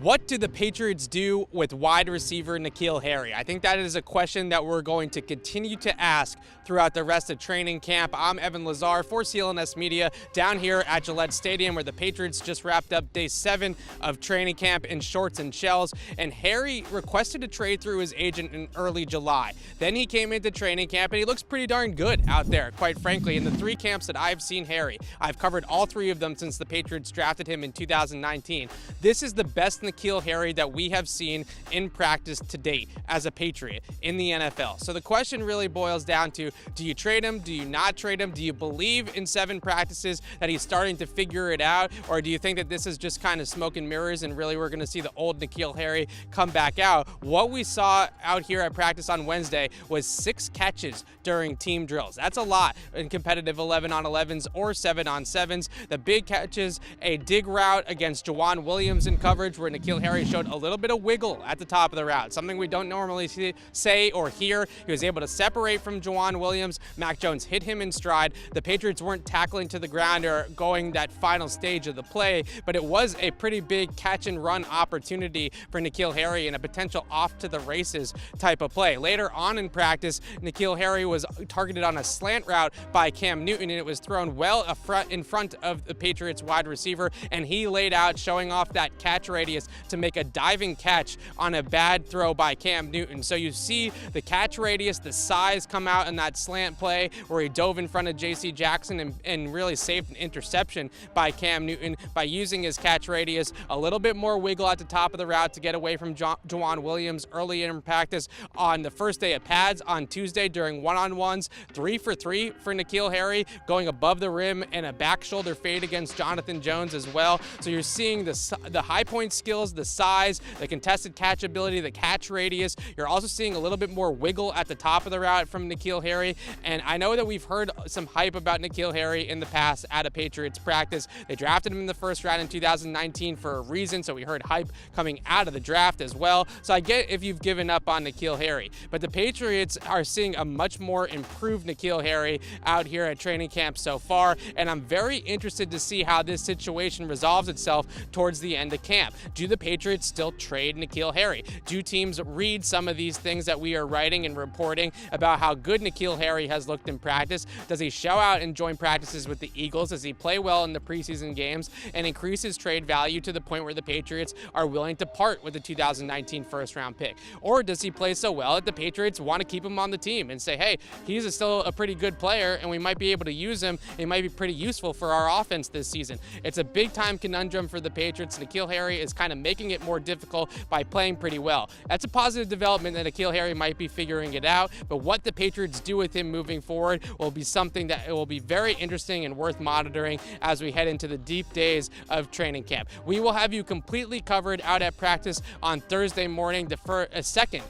What do the Patriots do with wide receiver N'Keal Harry? I think that is a question that we're going to continue to ask throughout the rest of training camp. I'm Evan Lazar for CLNS Media down here at Gillette Stadium, where the Patriots just wrapped up day 7 of training camp in shorts and shells. And Harry requested a trade through his agent in early July. Then he came into training camp and he looks pretty darn good out there, quite frankly. In the 3 camps that I've seen Harry, I've covered all 3 of them since the Patriots drafted him in 2019. This is the best N'Keal Harry that we have seen in practice to date as a Patriot in the NFL. So the question really boils down to, do you trade him? Do you not trade him? Do you believe in 7 practices that he's starting to figure it out? Or do you think that this is just kind of smoke and mirrors and really we're going to see the old N'Keal Harry come back out? What we saw out here at practice on Wednesday was 6 catches during team drills. That's a lot in competitive 11-on-11s or 7-on-7s. The big catches, a dig route against Juwan Williams in coverage where N'Keal Harry showed a little bit of wiggle at the top of the route, something we don't normally say or hear. He was able to separate from Juwan Williams. Mac Jones hit him in stride. The Patriots weren't tackling to the ground or going that final stage of the play, but it was a pretty big catch and run opportunity for N'Keal Harry and a potential off to the races type of play. Later on in practice, N'Keal Harry was targeted on a slant route by Cam Newton, and it was thrown well in front of the Patriots wide receiver, and he laid out, showing off that catch radius to make a diving catch on a bad throw by Cam Newton. So you see the catch radius, the size come out in that slant play where he dove in front of J.C. Jackson and really saved an interception by Cam Newton by using his catch radius, a little bit more wiggle at the top of the route to get away from Juwan Williams early in practice. On the first day of pads on Tuesday during one-on-ones, 3 for 3 for N'Keal Harry, going above the rim and a back shoulder fade against Jonathan Jones as well. So you're seeing the high point skills, the size, the contested catch ability, the catch radius. You're also seeing a little bit more wiggle at the top of the route from N'Keal Harry. And I know that we've heard some hype about N'Keal Harry in the past at a Patriots practice. They drafted him in the first round in 2019 for a reason, so we heard hype coming out of the draft as well. So I get if you've given up on N'Keal Harry, but the Patriots are seeing a much more improved N'Keal Harry out here at training camp so far, and I'm very interested to see how this situation resolves itself towards the end of camp. Do the Patriots still trade N'Keal Harry? Do teams read some of these things that we are writing and reporting about how good N'Keal Harry has looked in practice? Does he show out and join practices with the Eagles? Does he play well in the preseason games and increase his trade value to the point where the Patriots are willing to part with the 2019 first-round pick? Or does he play so well that the Patriots want to keep him on the team and say, hey, he's still a pretty good player and we might be able to use him. He might be pretty useful for our offense this season. It's a big-time conundrum for the Patriots. N'Keal Harry is kind of making it more difficult by playing pretty well. That's a positive development that N'Keal Harry might be figuring it out, but what the Patriots do with him moving forward will be something that will be very interesting and worth monitoring as we head into the deep days of training camp. We will have you completely covered out at practice on Thursday morning, the second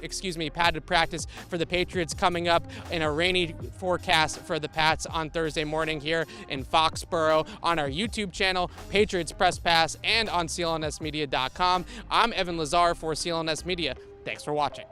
padded practice for the Patriots coming up in a rainy forecast for the Pats on Thursday morning here in Foxborough on our YouTube channel, Patriots Press Pass, and on CLNSmedia.com. I'm Evan Lazar for CLNS Media. Thanks for watching.